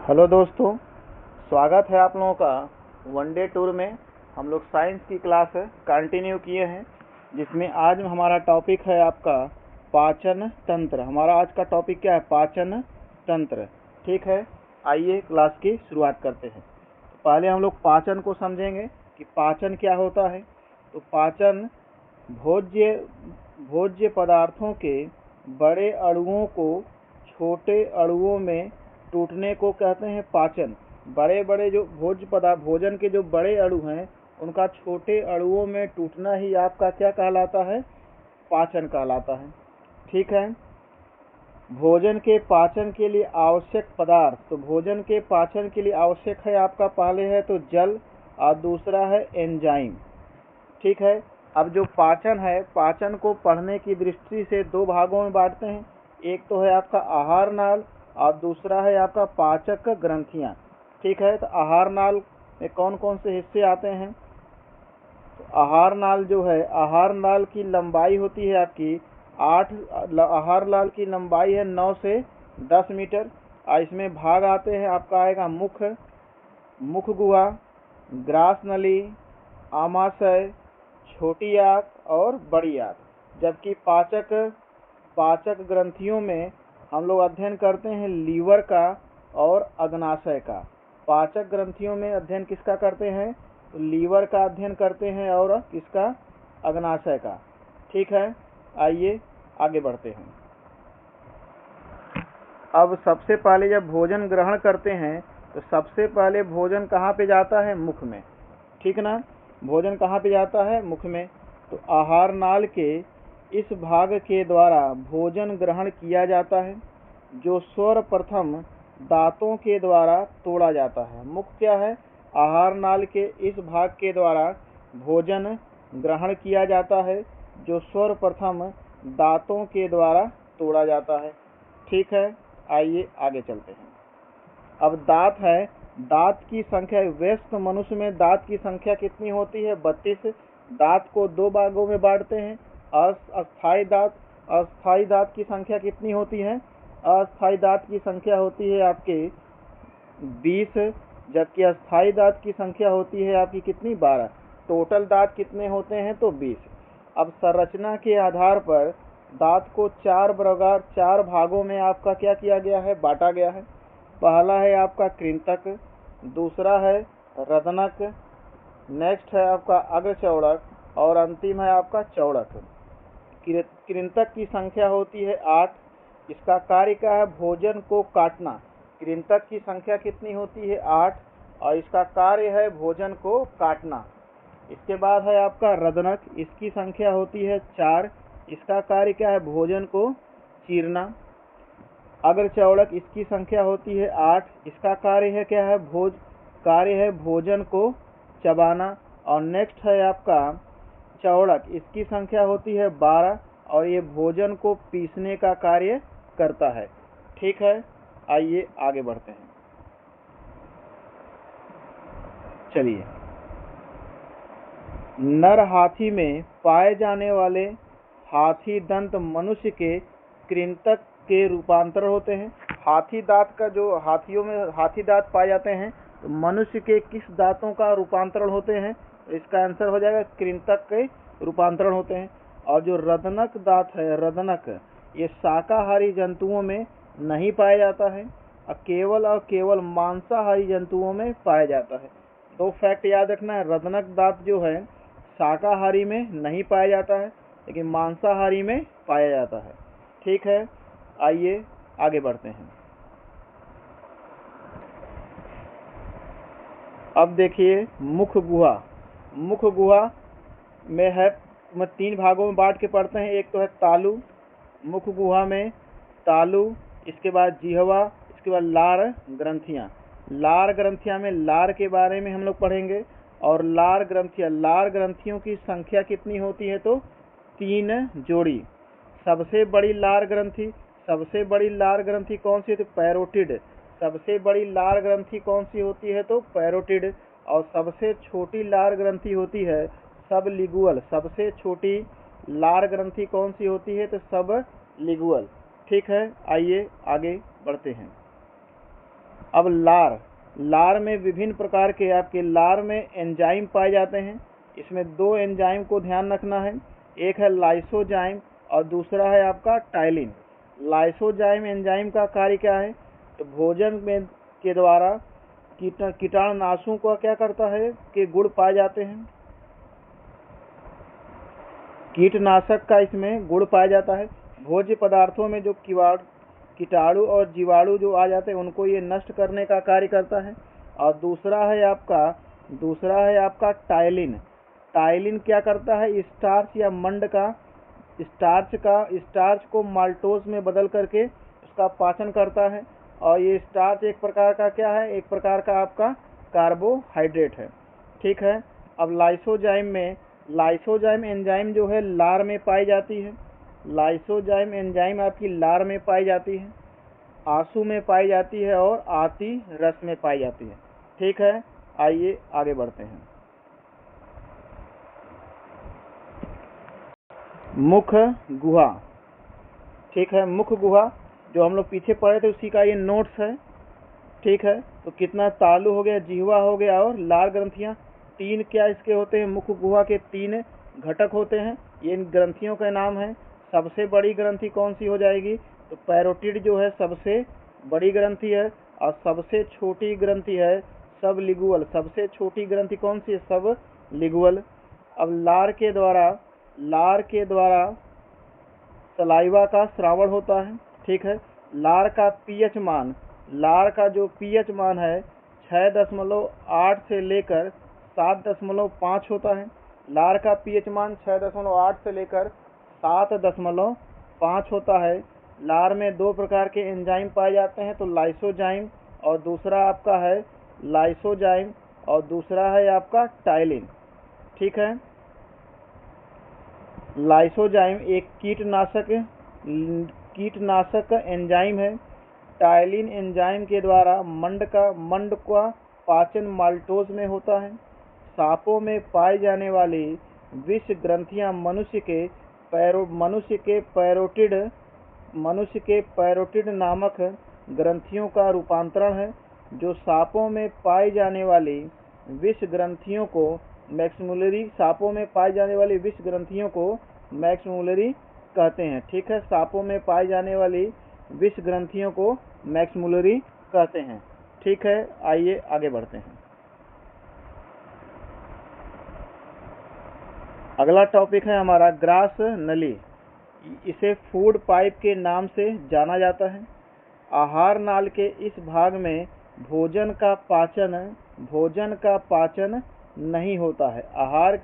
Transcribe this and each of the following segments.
Hello दोस्तों, स्वागत है आप लोगों का वनडे टूर में। हम लोग साइंस की क्लास कंटिन्यू किए हैं, जिसमें आज हमारा टॉपिक है आपका पाचन तंत्र। हमारा आज का टॉपिक क्या है? पाचन तंत्र। ठीक है, आइए क्लास की शुरुआत करते हैं। तो पहले हम लोग पाचन को समझेंगे कि पाचन क्या होता है। तो पाचन भोज्य भोज्य पदार्थों के बड़े अणुओं को छोटे अणुओं में टूटने को कहते हैं पाचन। बड़े बड़े जो भोजन के जो बड़े अणु हैं, उनका छोटे अणुओं में टूटना ही आपका क्या कहलाता है? पाचन कहलाता है। ठीक है, भोजन के पाचन के लिए आवश्यक पदार्थ। तो भोजन के पाचन के लिए आवश्यक है आपका, पहले है तो जल और दूसरा है एंजाइम। ठीक है, अब जो पाचन है, पाचन को पढ़ने की दृष्टि से दो भागों में बांटते हैं। एक तो है आपका आहार नाल और दूसरा है आपका पाचक ग्रंथियां। ठीक है, तो आहार नाल में कौन कौन से हिस्से आते हैं? तो आहार नाल जो है, आहार नाल की लंबाई होती है आपकी 8। आहार नाल की लंबाई है 9 से 10 मीटर। और इसमें भाग आते हैं, आपका आएगा मुख गुहा, ग्रास नली, आमाशय, छोटी आंत और बड़ी आंत। जबकि पाचक ग्रंथियों में हम लोग अध्ययन करते हैं लीवर का और अग्नाशय का। पाचक ग्रंथियों में अध्ययन किसका करते हैं? तो लीवर का अध्ययन करते हैं और किसका? अग्नाशय का। ठीक है, आइए आगे बढ़ते हैं। अब सबसे पहले जब भोजन ग्रहण करते हैं तो सबसे पहले भोजन कहाँ पे जाता है? मुख में। ठीक ना, भोजन कहाँ पे जाता है? मुख में। तो आहार नाल के इस भाग के द्वारा भोजन ग्रहण किया जाता है, जो सर्वप्रथम दांतों के द्वारा तोड़ा जाता है। मुख क्या है? आहार नाल के इस भाग के द्वारा भोजन ग्रहण किया जाता है, जो सर्वप्रथम दांतों के द्वारा तोड़ा जाता है। ठीक है, आइए आगे चलते हैं। अब दांत है, दांत की संख्या, व्यस्क मनुष्य में दांत की संख्या कितनी होती है? 32। दांत को दो भागों में बांटते हैं, अस्थाई दांत। अस्थाई दांत की संख्या कितनी होती है? अस्थाई दांत की संख्या होती है आपके 20, जबकि अस्थाई दांत की संख्या होती है आपकी कितनी? 12। टोटल दांत कितने होते हैं? तो 20। अब संरचना के आधार पर दांत को चार भागों में आपका क्या किया गया है? बांटा गया है। पहला है आपका कृंतक, दूसरा है रदनक, नेक्स्ट है आपका अग्रचौड़क और अंतिम है आपका चौड़क। कृंतक की संख्या होती है 8। इसका कार्य क्या है? भोजन को काटना। कृंतक की संख्या कितनी होती है? 8, और इसका कार्य है भोजन को काटना। इसके बाद है आपका रदनक, इसकी संख्या होती है 4। इसका कार्य क्या है? भोजन को चीरना। अग्रचौड़क, इसकी संख्या होती है 8। इसका कार्य है क्या है? भोजन को चबाना। और नेक्स्ट है आपका चौड़क, इसकी संख्या होती है 12 और ये भोजन को पीसने का कार्य करता है। ठीक है, आइए आगे बढ़ते हैं। चलिए, नर हाथी में पाए जाने वाले हाथी दंत मनुष्य के कृंतक के रूपांतर होते हैं। हाथी दांत का जो हाथियों में हाथी दांत पाए जाते हैं, तो मनुष्य के किस दांतों का रूपांतरण होते हैं? इसका आंसर हो जाएगा कृंतक के रूपांतरण होते हैं। और जो रदनक दांत है, रदनक, ये शाकाहारी जंतुओं में नहीं पाया जाता है और केवल मांसाहारी जंतुओं में पाया जाता है। दो फैक्ट याद रखना है, रदनक दांत जो है शाकाहारी में नहीं पाया जाता है, लेकिन मांसाहारी में पाया जाता है। ठीक है, आइए आगे बढ़ते हैं। अब देखिए मुख गुहा। मुख गुहा में है, मैं 3 भागों में बांट के पढ़ते हैं। एक तो है तालु, मुख गुहा में तालु, इसके बाद जिह्वा, इसके बाद लार ग्रंथियां। लार ग्रंथियां में लार के बारे में हम लोग पढ़ेंगे। और लार ग्रंथियों की संख्या कितनी होती है? तो 3 जोड़ी। सबसे बड़ी लार ग्रंथि कौन सी है? तो पैरोटिड। सबसे बड़ी लार ग्रंथि कौन सी होती है? तो पैरोटिड। और सबसे छोटी लार ग्रंथि होती है सबलिगुअल। सबसे छोटी लार ग्रंथि कौन सी होती है? तो सबलिगुअल। ठीक है, आइए आगे बढ़ते हैं। अब लार में विभिन्न प्रकार के आपके लार में एंजाइम पाए जाते हैं। इसमें दो एंजाइम को ध्यान रखना है, एक है लाइसोजाइम और दूसरा है आपका टाइलिन। लाइसोजाइम एंजाइम का कार्य क्या है? तो भोजन में के द्वारा कीटाणुनाशों को क्या करता है कि गुण पाए जाते हैं, कीटनाशक का इसमें गुण पाया जाता है। भोज्य पदार्थों में जो कीटाणु और जीवाणु जो आ जाते हैं उनको ये नष्ट करने का कार्य करता है। और दूसरा है आपका टाइलिन। टाइलिन क्या करता है? स्टार्च या मंड का स्टार्च को माल्टोज में बदल करके उसका पाचन करता है। और ये स्टार्च एक प्रकार का क्या है? एक प्रकार का आपका कार्बोहाइड्रेट है। ठीक है। अब लाइसोजाइम एंजाइम जो है लार में पाई जाती है। लाइसोजाइम एंजाइम आपकी लार में पाई जाती है, आंसू में पाई जाती है और आती रस में पाई जाती है। ठीक है, आइए आगे बढ़ते हैं। मुख गुहा। ठीक है, मुख गुहा जो हम लोग पीछे पढ़े थे उसी का ये नोट्स है। ठीक है, तो कितना तालु हो गया, जिह्वा हो गया और लार ग्रंथियां। तीन क्या इसके होते हैं? मुख गुहा के तीन घटक होते हैं। ये इन ग्रंथियों का नाम है। सबसे बड़ी ग्रंथि कौन सी हो जाएगी? तो पैरोटिड जो है सबसे बड़ी ग्रंथि है और सबसे छोटी ग्रंथि है सबलिगुअल। सबसे छोटी ग्रंथि कौन सी है? सबलिगुअल। अब लार के द्वारा सलाइवा का श्रावण होता है। ठीक है, लार का जो पीएच मान है 6.8 से लेकर 7.5 होता है। लार का पीएच मान 6.8 से लेकर 7.5 होता है। लार में दो प्रकार के एंजाइम पाए जाते हैं, तो लाइसोजाइम और दूसरा है आपका टाइलिन। ठीक है, लाइसोजाइम एक कीटनाशक एंजाइम है। टाइलिन एंजाइम के द्वारा मंड का पाचन माल्टोज में होता है। सांपों में पाई जाने वाली विष ग्रंथियां मनुष्य के पैरोटिड नामक ग्रंथियों का रूपांतरण है। जो सांपों में पाई जाने वाली विष ग्रंथियों को मैक्समुलरी कहते हैं। ठीक है, सांपों में पाई जाने वाली विष ग्रंथियों को मैक्समुलरी कहते हैं। ठीक है, आइए आगे बढ़ते हैं। अगला टॉपिक है हमारा ग्रास नली। इसे फूड पाइप के नाम से जाना जाता है। आहार नाल के इस भाग में भोजन का पाचन नहीं होता है। आहार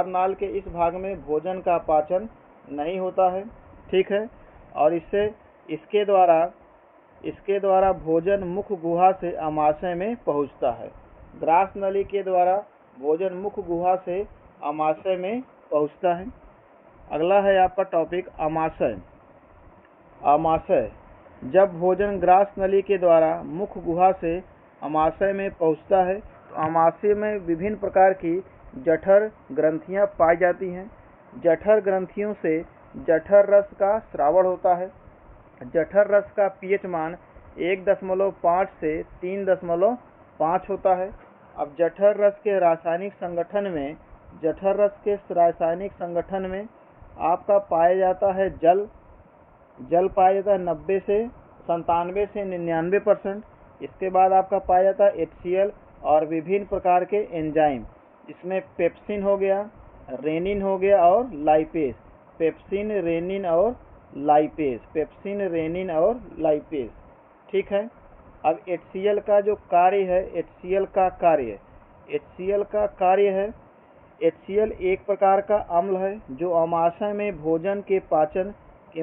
नाल के इस भाग में भोजन का पाचन नहीं होता है। ठीक है, और इसके द्वारा भोजन मुख गुहा से आमाशय में पहुंचता है। ग्रास नली के द्वारा भोजन मुख गुहा से आमाशय में पहुंचता है। अगला है आपका टॉपिक आमाशय। जब भोजन ग्रास नली के द्वारा मुख गुहा से आमाशय में पहुंचता है तो आमाशय में विभिन्न प्रकार की जठर ग्रंथियां पाई जाती हैं। जठर ग्रंथियों से जठर रस का स्रावण होता है। जठर रस का पीएच मान 1.5 से 3.5 होता है। अब जठर रस के रासायनिक संगठन में आपका पाया जाता है जल पाया जाता है 90 से 97 से 99%। इसके बाद आपका पाया जाता है HCl और विभिन्न प्रकार के एंजाइम। इसमें पेप्सिन हो गया, रेनिन हो गया और लाइपेज। Pepsin, rennin lipase. ठीक है, अब HCl का जो कार्य है, HCl एक प्रकार का अम्ल है जो आमाशय में भोजन के पाचन के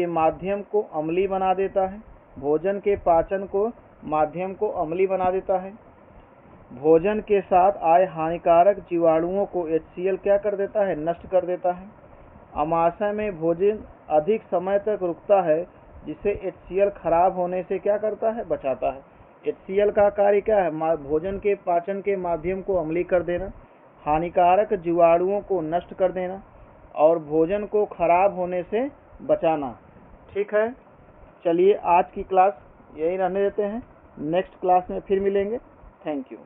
माध्यम को अम्लीय बना देता है। भोजन के साथ आए हानिकारक जीवाणुओं को HCl क्या कर देता है? नष्ट कर देता है। आमाशय में भोजन अधिक समय तक रुकता है जिसे HCl खराब होने से क्या करता है? बचाता है। HCl का कार्य क्या है? भोजन के पाचन के माध्यम को अम्लीय कर देना, हानिकारक जीवाणुओं को नष्ट कर देना और भोजन को खराब होने से बचाना। ठीक है, चलिए आज की क्लास यही रहने देते हैं, नेक्स्ट क्लास में फिर मिलेंगे। Thank you.